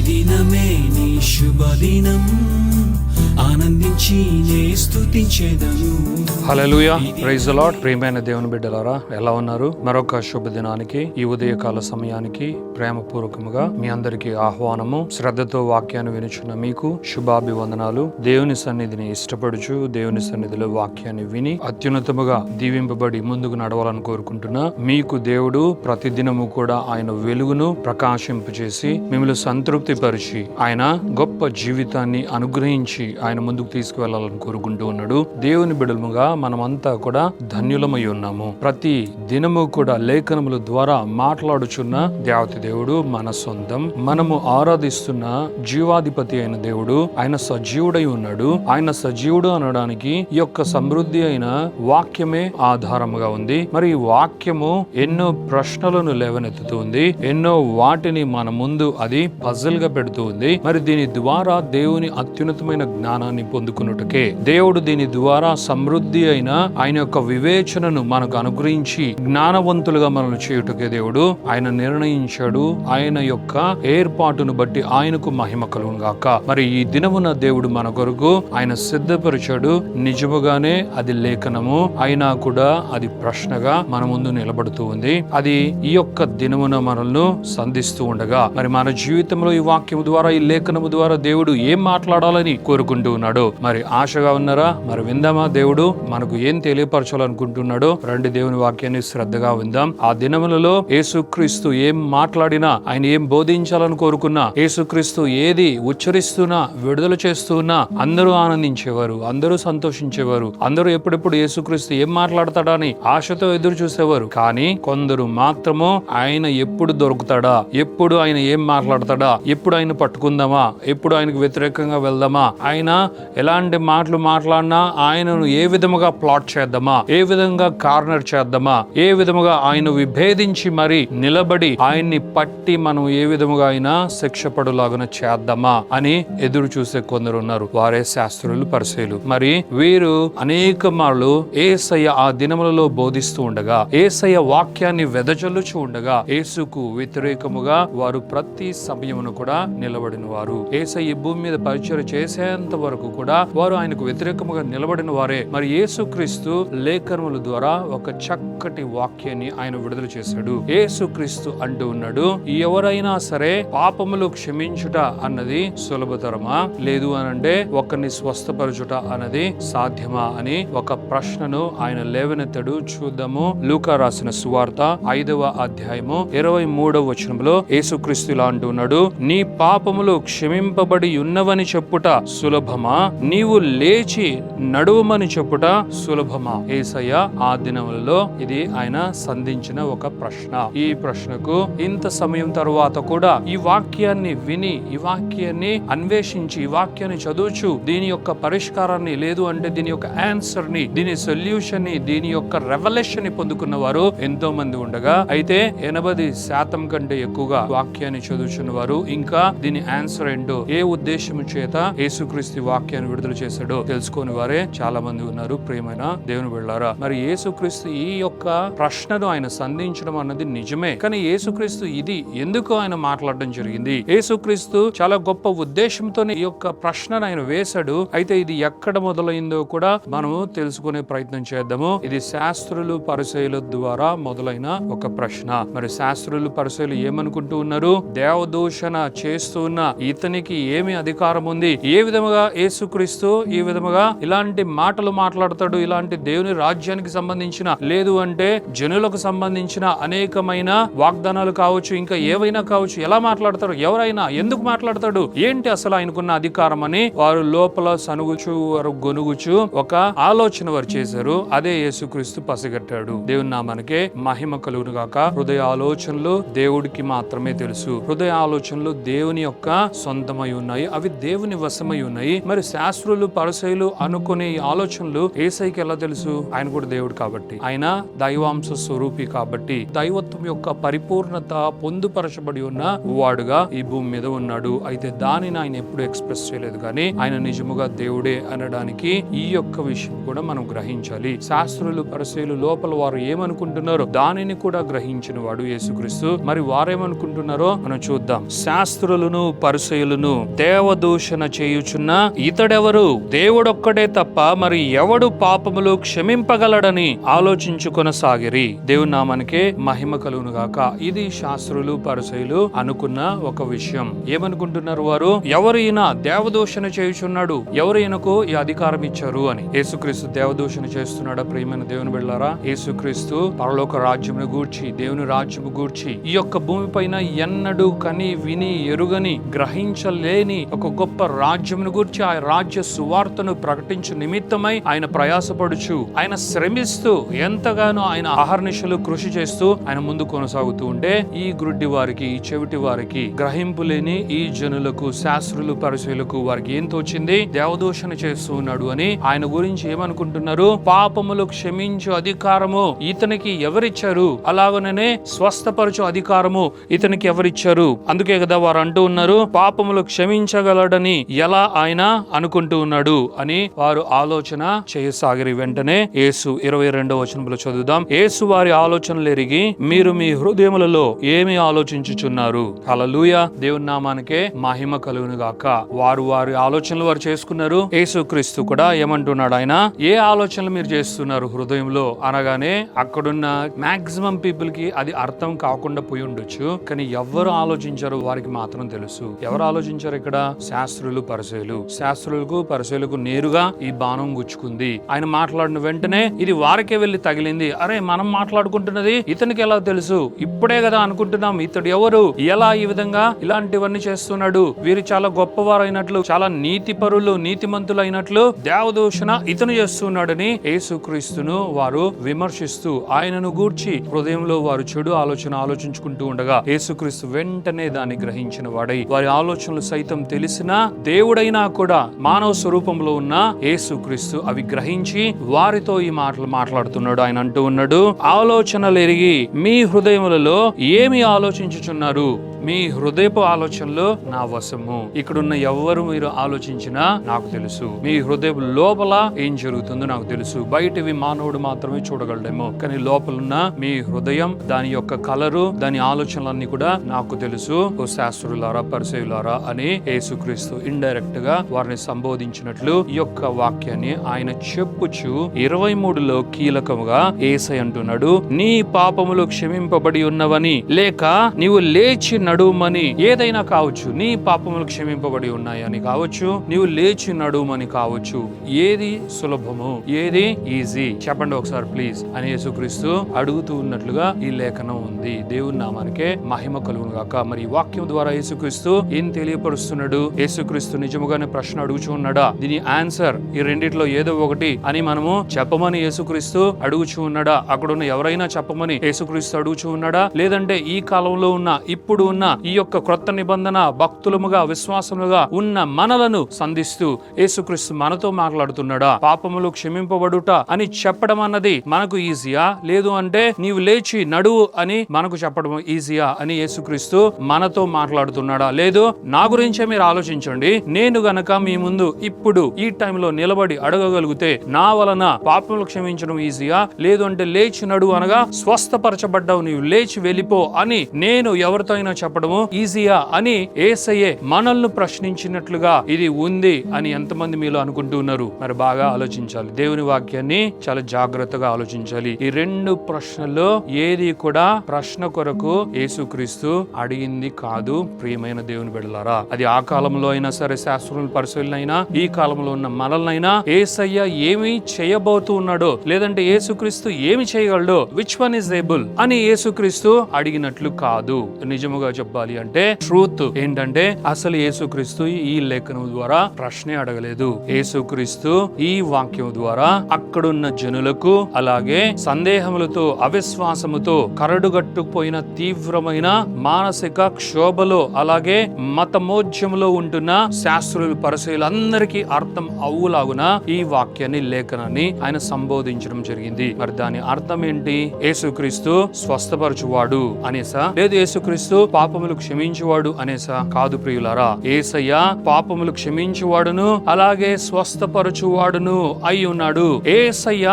దినమే నీ శుభదినం, ఆనందించి నే స్తుతించెదను. హల్లెలూయా, ప్రైజ్ ది లార్డ్. ప్రియమైన దేవుని బిడ్డలారా, ఎలా ఉన్నారు? మరొక శుభదినానికి, ఈ ఉదయకాల సమయానికి ప్రేమపూర్వకముగా మీ అందరికీ ఆహ్వానము. శ్రద్ధతో వాక్యాన్ని వినుచున్న మీకు శుభాభివందనాలు. దేవుని సన్నిధిని ఇష్టపడుచు దేవుని సన్నిధిలో వాక్యాన్ని విని అత్యున్నతముగా దీవింపబడి ముందుకు నడవాలని కోరుకుంటున్నా. మీకు దేవుడు ప్రతిదినము కూడా ఆయన వెలుగును ప్రకాశింపచేసి మిమ్మల్ని సంతృప్తి పరిచి ఆయన గొప్ప జీవితాన్ని అనుగ్రహించి ఆయన ముందుకు తీసుకువెళ్లాలని కోరుకుంటూ ఉన్నాడు. దేవుని బిడ్డలుగా మనమంతా కూడా ధన్యులమై ఉన్నాము. ప్రతి దినము కూడా లేఖనముల ద్వారా మాట్లాడుచున్న దేవత దేవుడు మన సొంతం. మనము ఆరాధిస్తున్న జీవాధిపతి అయిన దేవుడు ఆయన సజీవుడై ఉన్నాడు. ఆయన సజీవుడు అనడానికి ఈ యొక్క సమృద్ధి అయిన వాక్యమే ఆధారముగా ఉంది. మరి ఈ వాక్యము ఎన్నో ప్రశ్నలను లేవనెత్తుతుంది, ఎన్నో వాటిని మన ముందు అది పజిల్ గా పెడుతూ ఉంది. మరి దీని ద్వారా దేవుని అత్యున్నతమైన జ్ఞానాన్ని పొందుకున్నట్టుకే దేవుడు దీని ద్వారా సమృద్ధి అయిన ఆయన యొక్క వివేచనను మనకు అనుగ్రహించి జ్ఞానవంతులుగా మనల్ని చేయుటకే దేవుడు ఆయన నిర్ణయించాడు. ఆయన యొక్క ఏర్పాటును బట్టి ఆయనకు మహిమ కలుగును గాక. మరి ఈ దినమున దేవుడు మన కొరకు ఆయన సిద్ధపరిచాడు. నిజముగానే అది లేఖనము అయినా కూడా అది ప్రశ్నగా మన ముందు నిలబడుతూ ఉంది. అది ఈ యొక్క దినమున మనల్ని సంధిస్తూ ఉండగా మరి మన జీవితంలో ఈ వాక్యము ద్వారా ఈ లేఖనము ద్వారా దేవుడు ఏం మాట్లాడాలని కోరుకుంటూ ఉన్నాడు. మరి ఆశగా ఉన్నారా? మరి విందామా? దేవుడు మనకు ఏం తెలియపరచాలనుకుంటున్నాడో రండి దేవుని వాక్యాన్ని శ్రద్ధగా విందాం. ఆ దినములలో యేసుక్రీస్తు ఏం మాట్లాడినా, ఆయన ఏం బోధించాలని కోరుకున్నా, యేసుక్రీస్తు ఏది ఉచ్చరిస్తున్నా, విడుదల చేస్తున్నా అందరూ ఆనందించేవారు, అందరూ సంతోషించేవారు, అందరూ ఎప్పుడెప్పుడు యేసుక్రీస్తు ఏం మాట్లాడతాడా అని ఆశతో ఎదురు చూసేవారు. కానీ కొందరు మాత్రము ఆయన ఎప్పుడు దొరుకుతాడా, ఎప్పుడు ఆయన ఏం మాట్లాడతాడా, ఎప్పుడు ఆయన పట్టుకుందామా, ఎప్పుడు ఆయనకు వ్యతిరేకంగా వెళ్దామా, ఆయన ఎలాంటి మాటలు మాట్లాడినా ఆయనను ఏ విధముగా ప్లాట్ చేద్దామా, ఏ విధంగా కార్నర్ చేద్దామా, ఏ విధముగా ఆయన విభేదించి మరి నిలబడి ఆయన్ని పట్టి మనం ఏ విధముగా ఆయన శిక్ష పడులాగున చేద్దామా అని ఎదురు చూసే కొందరు ఉన్నారు. వారే శాస్త్రులు, పరిసయ్యులు. మరి వీరు అనేక మార్లు యేసయ్య ఆ దినములలో బోధిస్తూ ఉండగా, యేసయ్య వాక్యాన్ని వెదజల్లుచూ ఉండగా యేసుకు వ్యతిరేకముగా వారు ప్రతి సమయమును కూడా నిలబడిన వారు. యేసయ్య భూమి మీద పరిచయం చేసేంత వరకు కూడా వారు ఆయనకు వ్యతిరేకముగా నిలబడిన వారే. మరి యేసుక్రీస్తు లేఖనముల ద్వారా ఒక చక్కటి వాక్యాన్ని ఆయన విడుదల చేశాడు. యేసుక్రీస్తు అంటూ ఉన్నాడు, ఎవరైనా సరే పాపములు క్షమించుట అన్నది సులభతరమా, లేదు అనంటే ఒకరిని స్వస్థపరచుట అన్నది సాధ్యమా అని ఒక ప్రశ్నను ఆయన లేవనెత్తాడు. చూద్దాము. లూకా రాసిన సువార్త 5వ అధ్యాయము 23వ వచనంలో యేసుక్రీస్తు ఇలా అంటూ ఉన్నాడు, నీ పాపములు క్షమింపబడి ఉన్నవని చెప్పుట సులభమా, నీవు లేచి నడువమని చెప్పుట సులభమా? యేసయ్య ఆ దినములలో ఇది ఆయన సంధించిన ఒక ప్రశ్న. ఈ ప్రశ్నకు ఇంత సమయం తరువాత కూడా ఈ వాక్యాన్ని విని, ఈ వాక్యాన్ని అన్వేషించి, ఈ వాక్యాన్ని చదువుచు దీని యొక్క పరిష్కారాన్ని, లేదు అంటే దీని యొక్క ఆన్సర్ ని, దీని సొల్యూషన్ ని, దీని యొక్క రెవల్యూషన్ ని పొందుకున్న వారు ఎంతో మంది ఉండగా, అయితే 80% కంటే ఎక్కువగా వాక్యాన్ని చదువుచున్న వారు ఇంకా దీని ఆన్సర్ ఏంటో, ఏ ఉద్దేశం చేత యేసుక్రీస్తు వాక్యాన్ని విడుదల చేశాడో తెలుసుకోని వారే చాలా మంది ఉన్నారు. ప్రియమైన దేవుని బిడ్డలారా, మరి యేసుక్రీస్తు ఈ యొక్క ప్రశ్నను ఆయన సంధించడం అన్నది నిజమే. కానీ యేసుక్రీస్తు ఇది ఎందుకు ఆయన మాట్లాడడం జరిగింది? యేసుక్రీస్తు చాలా గొప్ప ఉద్దేశంతోనే ఈ యొక్క ప్రశ్నను ఆయన వేశాడు. అయితే ఇది ఎక్కడ మొదలైందో కూడా మనము తెలుసుకునే ప్రయత్నం చేద్దాము. ఇది శాస్త్రులు, పరిసయ్యుల ద్వారా మొదలైన ఒక ప్రశ్న. మరి శాస్త్రులు, పరిసయ్యులు ఏమనుకుంటూ ఉన్నారు? దేవదూషణ చేస్తూ ఉన్న ఇతనికి ఏమి అధికారం ఉంది? ఏ విధముగా యేసుక్రీస్తు ఈ విధముగా ఇలాంటి మాటలు మాట్లాడతాడు? ఇలాంటి దేవుని రాజ్యానికి సంబంధించిన, లేదు అంటే జనులకు సంబంధించిన అనేకమైన వాగ్దానాలు కావచ్చు, ఇంకా ఏవైనా కావచ్చు, ఎలా మాట్లాడతాడు? ఎవరైనా ఎందుకు మాట్లాడతాడు? ఏంటి అసలు ఆయనకున్న అధికారం అని వారు లోపల సనుగుచు, వారు గొనుగుచు ఒక ఆలోచన వారు చేశారు. అదే యేసుక్రీస్తు పసిగట్టాడు. దేవుని నామానికే మహిమ కలుగును గాక. హృదయ ఆలోచనలు దేవుడికి మాత్రమే తెలుసు. హృదయ ఆలోచనలు దేవుని యొక్క సొంతమై ఉన్నాయి, అవి దేవుని వశమై ఉన్నాయి. మరి శాస్త్రులు పరిసయ్యులు అనుకునే ఈ ఆలోచనలు యేసయ్యకి ఎలా తెలుసు? ఆయన కూడా దేవుడు కాబట్టి, ఆయన దైవాంశ స్వరూపి కాబట్టి, దైవత్వం యొక్క పరిపూర్ణత పొందుపరచబడి ఉన్న వాడుగా ఈ భూమి మీద ఉన్నాడు. అయితే దానిని ఆయన ఎప్పుడు ఎక్స్ప్రెస్ చేయలేదు, కానీ ఆయన నిజముగా దేవుడే అనడానికి ఈ యొక్క విషయం కూడా మనం గ్రహించాలి. శాస్త్రులు పరిసయ్యులు లోపల వారు ఏమనుకుంటున్నారో దానిని కూడా గ్రహించిన వాడు యేసుక్రీస్తు. మరి వారేమనుకుంటున్నారో మనం చూద్దాం. శాస్త్రులను పరిసయ్యులను దేవదూషణ చేయుచున్న ఇతడెవరు? దేవుడొక్కడే తప్ప మరి ఎవడు పాపములు క్షమింపగలడని ఆలోచించుకొనసాగిరి. దేవుని నామానికే మహిమ కలుగును గాక. ఇది శాస్త్రులు పరిసయ్యులు అనుకున్న ఒక విషయం. ఏమనుకుంటున్నారు వారు? ఎవరు ఈయన దేవదూషణ చేయుచున్నాడు, ఎవరు ఈయనకు ఈ అధికారం ఇచ్చారు అని. యేసుక్రీస్తు దేవదూషణ చేస్తున్నాడా? ప్రియమైన దేవుని బిడ్డలారా, యేసుక్రీస్తు పరలోక రాజ్యమును గూర్చి, దేవుని రాజ్యము గూర్చి, ఈ యొక్క భూమి పైన ఎన్నడూ కని విని ఎరుగని గ్రహించలేని ఒక గొప్ప రాజ్యమును గూర్చి, ఆ రాజ్య సువార్తను ప్రకటించు నిమిత్తమై ఆయన ప్రయాసపడుచు, ఆయన శ్రమిస్తూ, ఎంతగానో ఆయన అహర్నిశలు కృషి చేస్తూ ఆయన ముందు కొనసాగుతూ ఉంటే, ఈ గ్రుడ్డి వారికి, ఈ చెవిటి వారికి, గ్రహింపు లేని ఈ జనులకు, శాస్త్రులు పరిసయ్యులకు వారికి ఏం తోచింది? దేవదూషణ చేస్తూ ఉన్నాడు అని. ఆయన గురించి ఏమనుకుంటున్నారు? పాపములు క్షమించు అధికారము ఇతనికి ఎవరిచ్చారు? అలాగనే స్వస్థపరచు అధికారము ఇతనికి ఎవరిచ్చారు? అందుకే కదా వారు అంటూ ఉన్నారు, పాపములు క్షమించగలడని ఎలా ఆయన అనుకుంటూ ఉన్నాడు అని వారు ఆలోచన చేయసాగిరి. వెంటనే యేసు 22వ వచనంలో చదువుదాం. యేసు వారి ఆలోచనలు ఎరిగి, మీరు మీ హృదయములలో ఏమి ఆలోచించుచున్నారు? హల్లెలూయా. దేవుని నామానికే మహిమ కలుగును గాక. వారి ఆలోచనలు వారు చేసుకున్నారు. యేసుక్రీస్తు కూడా ఏమంటున్నాడు? ఆయన ఏ ఆలోచనలు మీరు చేస్తున్నారు హృదయంలో అనగానే, అక్కడున్న మాక్సిమం పీపుల్ కి అది అర్థం కాకుండా పోయి ఉండొచ్చు, కానీ ఎవరు ఆలోచించారో వారికి మాత్రం తెలుసు. ఎవరు ఆలోచించారు ఇక్కడ? శాస్త్రులు పరిసయ్యులు. శాస్త్రులకు పరిసయ్యులకు నేరుగా ఈ బాణం గుచ్చుకుంది. ఆయన మాట్లాడిన వెంటనే ఇది వారికే వెళ్లి తగిలింది. అరే, మనం మాట్లాడుకుంటున్నది ఇతనికి ఎలా తెలుసు? ఇప్పుడే కదా అనుకుంటున్నాం ఇతడు ఎవరు, ఎలా ఈ విధంగా ఇలాంటివన్నీ చేస్తున్నాడు, వీరు చాలా గొప్పవారైనట్లు, చాలా నీతిపరులు, నీతిమంతులు అయినట్లు దేవదూషణ ఇతను చేస్తున్నాడని యేసుక్రీస్తును వారు విమర్శిస్తూ, ఆయనను గూర్చి హృదయంలో వారు చెడు ఆలోచించుకుంటూ ఉండగా, యేసుక్రీస్తు వెంటనే దాన్ని గ్రహించిన వాడై, వారి ఆలోచనలు సైతం తెలిసిన దేవుడైనా కూడా మానవ స్వరూపంలో ఉన్న యేసుక్రీస్తు అవి గ్రహించి వారితో ఈ మాటలు మాట్లాడుతున్నాడు. ఆయన అంటూ ఉన్నాడు, ఆలోచనలు ఎరిగి మీ హృదయములలో ఏమి ఆలోచించుచున్నారు? మీ హృదయపు ఆలోచనలు నా వశము. ఇక్కడున్న ఎవరు మీరు ఆలోచించినా నాకు తెలుసు. మీ హృదయపు లోపల ఏం జరుగుతుందో నాకు తెలుసు. బయటవి మానవుడు మాత్రమే చూడగలడేమో, కానీ లోపలున్న మీ హృదయం, దాని యొక్క కలరు, దాని ఆలోచనలన్నీ కూడా నాకు తెలుసు. ఓ శాస్త్రులారా, పరిసయ్యులారా అని యేసుక్రీస్తు ఇండైరెక్ట్ గా వారిని సంబోధించినట్లు ఈ యొక్క వాక్యాన్ని ఆయన చెప్పుచు 23లో కీలకముగా యేసయ్య అంటున్నాడు, నీ పాపములు క్షమింపబడి ఉన్నవని, లేక నీవు లేచి నడుమని. ఏదైనా కావచ్చు, నీ పాపములు క్షమింపబడి ఉన్నాయని కావచ్చు, నీవు లేచి నడుమని కావచ్చు. ఏది సులభము, ఏది ఈజీ చెప్పండి ఒకసారి ప్లీజ్ అని యేసుక్రీస్తు అడుగుతూ ఉన్నట్లుగా ఈ లేఖనం ఉంది. దేవుని నామానికే మహిమ కలుగును గాక. మరి ఈ వాక్యం ద్వారా యేసుక్రీస్తు ఏం తెలియపరుస్తున్నాడు? యేసుక్రీస్తు నిజముగానే ప్రశ్న అడుగుచూ ఉన్నాడా? దీని ఆన్సర్ ఈ రెండిట్లో ఏదో ఒకటి అని మనము చెప్పమని యేసుక్రీస్తు అడుగుచూ ఉన్నాడా? అక్కడున్న ఎవరైనా చెప్పమని యేసుక్రీస్తు అడుగుచూ ఉన్నాడా? లేదంటే ఈ కాలంలో ఉన్న, ఇప్పుడు ఉన్న ఈ యొక్క క్రొత్త నిబంధన భక్తులముగా, విశ్వాసములుగా ఉన్న మనలను సంధిస్తూ యేసుక్రీస్తు మనతో మాట్లాడుతున్నాడా? పాపములు క్షమింపబడుట అని చెప్పడం అన్నది మనకు ఈజీయా, లేదు అంటే నీవు లేచి నడువు అని మనకు చెప్పడం ఈజీయా అని యేసుక్రీస్తు మనతో మాట్లాడుతున్నాడా? లేదు, నా గురించే మీరు ఆలోచించండి, నేను గనక మీ ముందు ఇప్పుడు ఈ టైంలో నిలబడి అడగగలిగితే నా వలన పాపములు క్షమించడం ఈజీయా, లేదు అంటే లేచి నడువు అనగా స్వస్థపరచబడ్డావు, నీవు లేచి వెళ్ళిపో అని నేను ఎవరితో అయినా చెప్పడము ఈజీయా అని యేసయ్యే మనల్ని ప్రశ్నించినట్లుగా ఇది ఉంది అని ఎంతమంది మీలో అనుకుంటూ ఉన్నారు? మరి బాగా ఆలోచించాలి. దేవుని వాక్యాన్ని చాలా జాగ్రత్తగా ఆలోచించాలి. ఈ రెండు ప్రశ్నల్లో ఏది కూడా ప్రశ్న కొరకు యేసుక్రీస్తు అడిగింది కాదు. ప్రియమైన దేవుని బిడ్డలారా, అది ఆ కాలంలో అయినా సరే, శాస్త్రుల పరిశీలనైనా, ఈ కాలంలో ఉన్న మనల్నైనా యేసయ్య ఏమి చేయబోతూ ఉన్నాడో, లేదంటే యేసుక్రీస్తు ఏమి చేయగలడో, విచ్ వన్ ఇస్ ఏబుల్ అని యేసుక్రీస్తు అడిగినట్లు కాదు. నిజముగా చెప్పాలి అంటే ట్రూత్ ఏంటంటే, అసలు యేసుక్రీస్తు ఈ లేఖనం ద్వారా ప్రశ్నే అడగలేదు. యేసుక్రీస్తు ఈ వాక్యం ద్వారా అక్కడున్న జనులకు, అలాగే సందేహములతో, అవిశ్వాసముతో కరడుగట్టుకుపోయిన తీవ్రమైన మానసిక క్షోభలో, అలాగే మతమోద్యములో ఉంటున్న శాస్త్రులు పరిసయ్యులందరికీ అర్థం అవ్వులాగున ఈ వాక్యాన్ని, లేఖనాన్ని ఆయన సంబోధించడం జరిగింది. మరి దాని అర్థం ఏంటి? యేసుక్రీస్తు స్వస్థపరచువాడు అనేసా, లేదు యేసుక్రీస్తు పాపములు క్షమించువాడు అనేసా? కాదు ప్రియులారా, యేసయ్య పాపములు క్షమించువాడును అలాగే స్వస్థపరచువాడును అయి ఉన్నాడు. యేసయ్య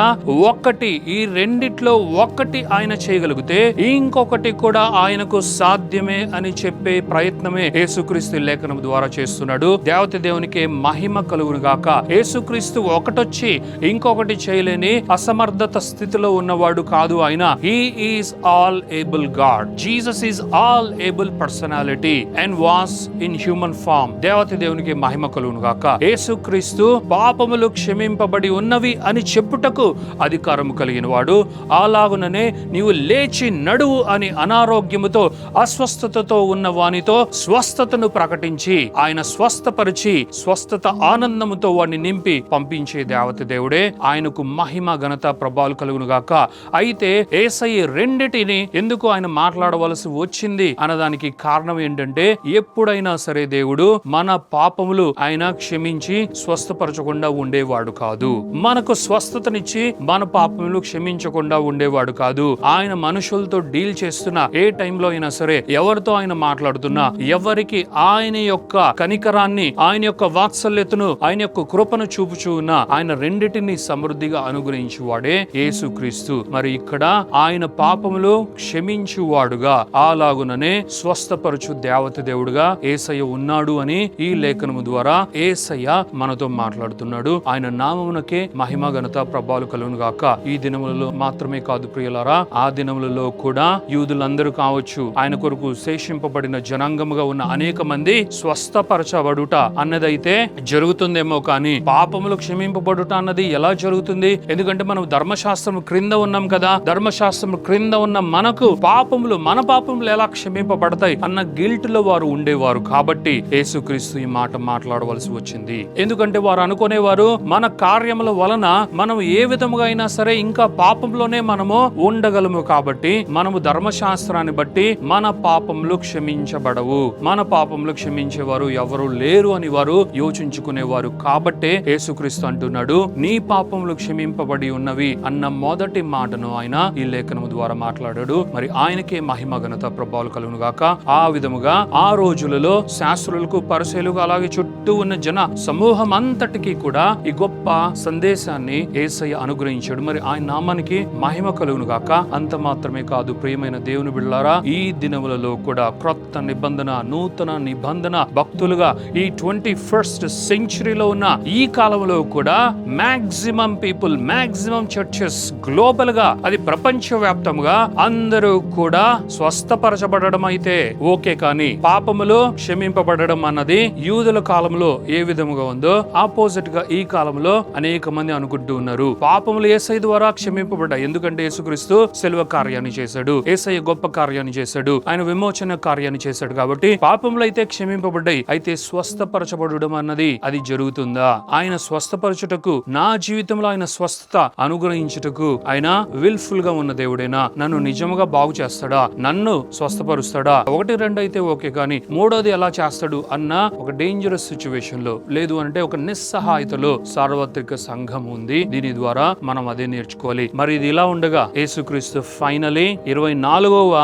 ఒక్కటి, ఈ రెండిట్లో ఒక్కటి ఆయన చేయగలిగితే ఇంకొకటి కూడా ఆయనకు సాధ్యమే అని చెప్పే ప్రయత్నమే యేసుక్రీస్తు లేఖనం ద్వారా చేస్తున్నాడు. దేవత దేవునికి మహిమ కలుగును గాక. యేసుక్రీస్తు ఒకటొచ్చి ఇంకొకటి చేయలేని అసమర్థత స్థితిలో ఉన్నవాడు కాదు ఆయన. He is all able God. Jesus is all able personality and was in human form. దేవత దేవునికి మహిమ కలుగును గాక. యేసుక్రీస్తు పాపములు క్షమింపబడి ఉన్నవి అని చెప్పుటకు అధికారము కలిగిన వాడు. అలాగుననే నీవు లేచి నడువు అని అనారోగ్యముతో అస్వస్థతతో ఉన్న వానితో స్వస్థతను ప్రకటించి ఆయన స్వస్థపరిచి స్వస్థత ఆనందముతో వాడిని నింపి పంపించే దేవత దేవుడే. ఆయనకు మహిమ ఘనత ప్రభావాలు కలుగును గాక. అయితే యేసయ్య రెండిటిని ఎందుకు ఆయన మాట్లాడవలసి వచ్చింది అన్నదానికి కారణం ఏంటంటే, ఎప్పుడైనా సరే దేవుడు మన పాపములు ఆయన క్షమించి స్వస్థపరచకుండా ఉండేవాడు కాదు. మనకు స్వస్థతనిచ్చి మన పాపములు క్షమించకుండా ఉండేవాడు కాదు. ఆయన మనుషులతో డీల్ చేస్తున్న ఏ టైంలో అయినా సరే, ఎవరితో ఆయన మాట్లాడుతున్నా, ఎవరికి ఆయన యొక్క కనికరాన్ని, ఆయన యొక్క వాత్సల్యతను, ఆయన యొక్క కృపను చూపుచూ ఉన్న ఆయన రెండిటిని సమృద్ధిగా అనుగ్రహించువాడే యేసుక్రీస్తు. మరి ఇక్కడ ఆయన పాపములు క్షమించువాడుగా, అలాగుననే స్వస్థపరచు దేవత దేవుడుగా యేసయ్య ఉన్నాడు అని ఈ లేఖనము ద్వారా యేసయ్య మనతో మాట్లాడుతున్నాడు. ఆయన నామమునకే మహిమ ఘనత ప్రభావాలు కలుగును గాక. ఈ దినములలో మాత్రమే కాదు ప్రియులారా, ఆ దినములలో కూడా యూదులందరూ కావచ్చు, ఆయన కొరకు శేషింపబడిన జనాంగముగా ఉన్న అనేక మంది స్వస్థపరచబడుట అన్నదైతే జరుగుతుందేమో కానీ పాపములు క్షమింపబడుట అన్నది ఎలా జరుగుతుంది? ఎందుకంటే మనం ధర్మశాస్త్రం క్రింద ఉన్నాం కదా. ధర్మశాస్త్రం క్రింద ఉన్న మనకు మన పాపములు ఎలా క్షమింపబడతాయి అన్న గిల్ట్ లో వారు ఉండేవారు. కాబట్టి యేసుక్రీస్తు ఈ మాట మాట్లాడవలసి వచ్చింది. ఎందుకంటే వారు అనుకునేవారు, మన కార్యముల వలన మనం ఏ విధముగా అయినా సరే ఇంకా పాపంలోనే మనము ఉండగలము. కాబట్టి మనము ధర్మశాస్త్రాన్ని బట్టి మన పాపములు క్షమించబడవు, మన పాపములు క్షమించేవారు ఎవరు లేరు అని వారు యోచించుకునేవారు. కాబట్టే యేసుక్రీస్తు అంటున్నాడు, నీ పాపములు క్షమింపబడి ఉన్నవి అన్న మొదటి మాటను ఆయన ఈ లేఖనము ద్వారా మాట్లాడాడు. మరి ఆయనకే మహిమ ఘనత ప్రభావాలు కలుగును గాక. ఆ విధముగా ఆ రోజులలో శాస్త్రులకు, పరిసయ్యులకు, అలాగే చుట్టూ ఉన్న జన సమూహం అంతటికి కూడా ఈ గొప్ప సందేశాన్ని యేసయ్య అనుగ్రహించాడు. మరి ఆయన నామానికి మహిమ కలుగును గాక. అంత మాత్రమే కాదు ప్రియమైన దేవుని బిడ్డలారా, ఈ దినములలో కూడా క్రొత్త నిబంధన, నూతన నిబంధన భక్తులుగా ఈ 21st సెంచరీలో ఉన్న ఈ కాలంలో కూడా maximum people, maximum churches global గా, అది ప్రపంచవ్యాప్తంగా అందరూ కూడా స్వస్థపరచబడడం అయితే ఓకే, కానీ పాపములు క్షమింపబడడం అన్నది యూదుల కాలంలో ఏ విధముగా ఉందో ఆపోజిట్ గా ఈ కాలంలో అనేక మంది అనుకుంటూ ఉన్నారు. పాపములు యేసయ్య ద్వారా క్షమింపబడ్డాయి. ఎందుకంటే యేసుక్రీస్తు శిలువ కార్యాన్ని చేశాడు, యేసయ్య గొప్ప కార్యాన్ని చేశాడు, ఆయన విమోచన కార్యాన్ని చేశాడు. కాబట్టి పాపములు అయితే క్షమింపబడ్డాయి. అయితే స్వస్థపరచబడడం అన్నది అది జరుగుతుందా? ఆయన స్వస్థపరచుటకు, నా జీవితంలో ఆయన స్వస్థత అనుగ్రహించుటకు ఆయన విల్ఫుల్ గా ఉన్న దేవుడేనా? నన్ను నిజముగా బాగు చేస్తాడా? నన్ను స్వస్థపరుస్తాడా? 1, 2 అయితే ఓకే, కానీ మూడోది ఎలా చేస్తాడు అన్న ఒక డేంజరస్ సిచ్యువేషన్ లో, లేదు అంటే ఒక నిస్సహాయతలో సార్వత్రిక సంఘం ఉంది. దీని ద్వారా మనం అదే నేర్చుకోవాలి. మరి ఇది ఇలా ఉండగా యేసుక్రీస్తు ఫైనలీ 24వ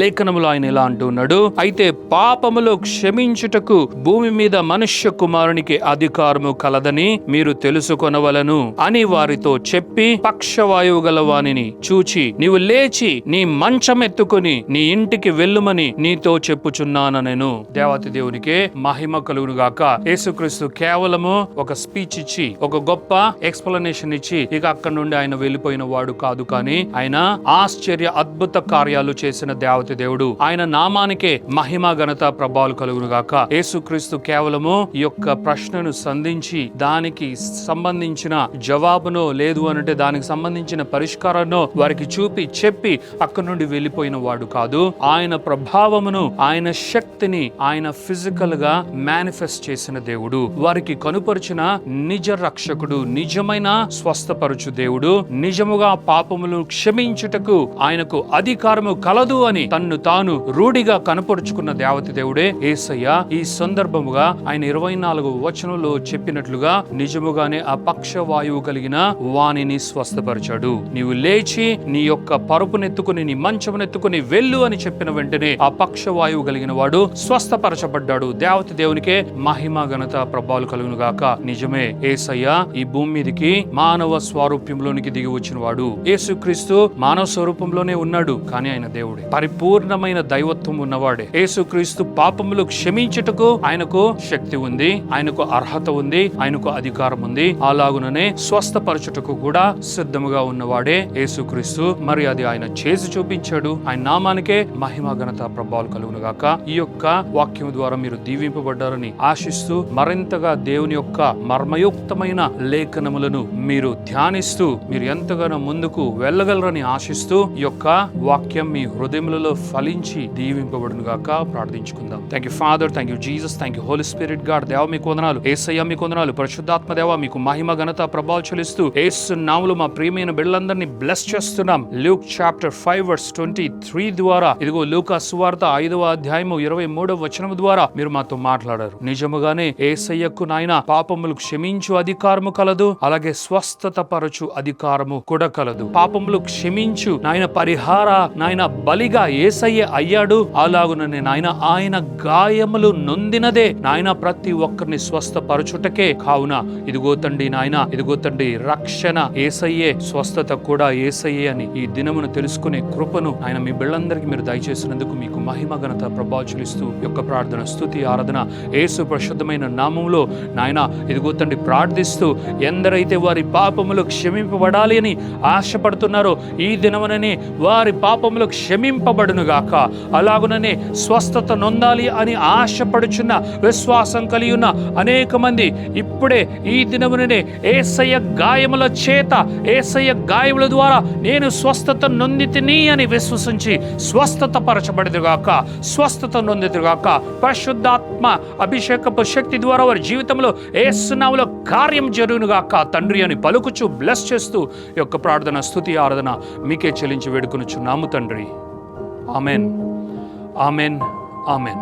లేఖనములో ఆయన ఇలా అంటున్నాడు, అయితే పాపములు క్షమించుటకు భూమి మీద మనుష్య కుమారునికి అధికారము కలదని మీరు తెలుసుకొనవలను అని వారితో చెప్పి, పక్షవాయువు గల వానిని చూచి నీవు లేచి నీ మంచం ఎత్తుకుని నీ ఇంటికి వెళ్ళుమని నీతో చెప్పుచున్నానెను. దేవత దేవునికే మహిమ కలుగును గాక. యేసుక్రీస్తు కేవలము ఒక స్పీచ్ ఇచ్చి, ఒక గొప్ప ఎక్స్ప్లెనేషన్ ఇచ్చి ఇక అక్కడ నుండి ఆయన వెళ్ళిపోయిన వాడు కాదు, కానీ ఆయన ఆశ్చర్య అద్భుత కార్యాలు చేసిన దేవత దేవుడు. ఆయన నామానికే మహిమ ఘనత ప్రభావాలు కలుగును గాక. యేసుక్రీస్తు కేవలము ఈ యొక్క ప్రశ్నను సంధించి దానికి సంబంధించిన జవాబునో, లేదు అంటే దానికి సంబంధించిన పరిష్కారాన్నో వారికి చూపి చెప్పి అక్కడి నుండి వెళ్ళిపోయిన వాడు కాదు. ఆయన ప్రభావమును, ఆయన శక్తిని ఆయన ఫిజికల్ గా మేనిఫెస్ట్ చేసిన దేవుడు, వారికి కనుపరిచిన నిజ రక్షకుడు, నిజమైన స్వస్థపరచు దేవుడు, నిజముగా పాపములు క్షమించుటకు ఆయనకు అధికారము కలదు అని తన్ను తాను రూఢిగా కనపరుచుకున్న దేవత దేవుడే యేసయ్య. ఈ సందర్భముగా ఆయన 24వ వచనంలో చెప్పినట్లుగా నిజముగానే ఆ పక్షవాయువు కలిగిన వానిని స్వస్థపరిచాడు. నీవు లేచి నీ యొక్క పరుపునెత్తుకుని నీ మంచమునెత్తుకుని వెళ్ళు అని చెప్పిన వెంటనే ఆ పక్షవాయువు కలిగిన వాడు స్వస్థపరచబడ్డాడు. దేవత దేవునికే మహిమ ఘనత ప్రభావాలు కలుగును గాక. నిజమే, యేసయ్య ఈ భూమి మీదకి మానవ స్వరూప్యంలోనికి దిగి వచ్చిన వాడు. యేసుక్రీస్తు మానవ స్వరూపంలోనే ఉన్నాడు, కానీ ఆయన దేవుడే, పరిపూర్ణమైన దైవత్వం ఉన్నవాడే. యేసుక్రీస్తు పాపములు క్షమించుటకు ఆయనకు శక్తి ఉంది, ఆయనకు అర్హత ఉంది, ఆయనకు అధికారం ఉంది. అలాగుననే స్వస్థపరచుటకు కూడా సిద్ధముగా ఉన్నవాడే యేసుక్రీస్తు. మరి అది ఆయన చేసి చూపించాడు. ఆయన నామానికే మహిమ ఘనత ప్రభావాలు కలుగును గాక. ఈ యొక్క వాక్యం ద్వారా మీరు దీవింపబడ్డారని ఆశిస్తూ మరింతగా దేవుని యొక్క మర్మయుక్తమైన లేఖనములను మీరు ధ్యానిస్తూ మీరు ఎంతగానో ముందుకు వెళ్ళగలరని ఆశిస్తూ ఈ యొక్క వాక్యం మీ హృదయములలో ఫలించి దీవింపబడును గాక. ప్రార్థించుకుందాం. Thank you father, thank you Jesus, thank you holy spirit God. దేవ మీకు వందనాలు, యేసయ్య మీకు వందనాలు, పరిశుద్ధాత్మ దేవ మీకు మహిమ ఘనత ప్రభావాలు చెల్లిస్తూ యేసు నామములో మా ప్రియమైన బిడ్డలందరినీ బ్లెస్ చేస్తున్నాం. లూక్ చాప్టర్ 5:23 ద్వారా ఇదిగో లూకా సువార్త 5వ అధ్యాయము 23వ వచనము ద్వారా మీరు మాతో మాట్లాడారు. నిజముగానే యేసయ్యకు నాయన పాపములు క్షమించు అధికారము కలదు, అలాగే స్వస్థత పరచు అధికారము కూడా కలదు. పాపములు క్షమించు నాయన పరిహార నాయన బలిగా యేసయ్య అయ్యాడు. అలాగుననే నాయన ఆయన గాయములు నొందినదే నాయన ప్రతి ఒక్కరిని స్వస్థపరచుటకే. కావున ఇదిగో తండ్రి నాయన, ఇదిగో తండ్రి రక్షణ యేసయ్యే, స్వస్థత కూడా యేసయ్యే అని ఈ దినమును తెలుసుకునే కృపను ఆయన మీ బిడ్డలందరికీ మీరు దయచేసినందుకు మీకు మహిమ ఘనత ప్రభావం చెల్లిస్తూ యొక్క ప్రార్థన స్తుతి ఆరాధన యేసు పరిశుద్ధమైన నామములో నాయన ఇదిగో తండ్రి ప్రార్థిస్తూ ఎందరైతే వారి పాపములు క్షమింపబడాలి అని ఆశపడుతున్నారో ఈ దినముననే వారి పాపములు క్షమింపబడును గాక. అలాగుననే స్వస్థత నొందాలి అని ఆశపడుచున్న విశ్వాసం కలిగి ఉన్న అనేక మంది ఇప్పుడే ఈ దినముననే యేసయ్య గాయముల చేత, యేసయ్య గాయముల ద్వారా నేను స్వస్థత నొందితిని అని విశ్వసించి స్వస్థత పరచబడిదుగాక, స్వస్థత నొందిదుగాక. పరిశుద్ధాత్మ అభిషేకపు శక్తి ద్వారా వారి జీవితంలో యేసు నామములో కార్యం జరుగునుగాక తండ్రి అని పలుకుచు బ్లెస్ చేస్తూ ఈ యొక్క ప్రార్థన స్తుతి ఆరాధన మీకే చెల్లించి వేడుకొనుచున్నాము తండ్రి. Amen, amen, amen.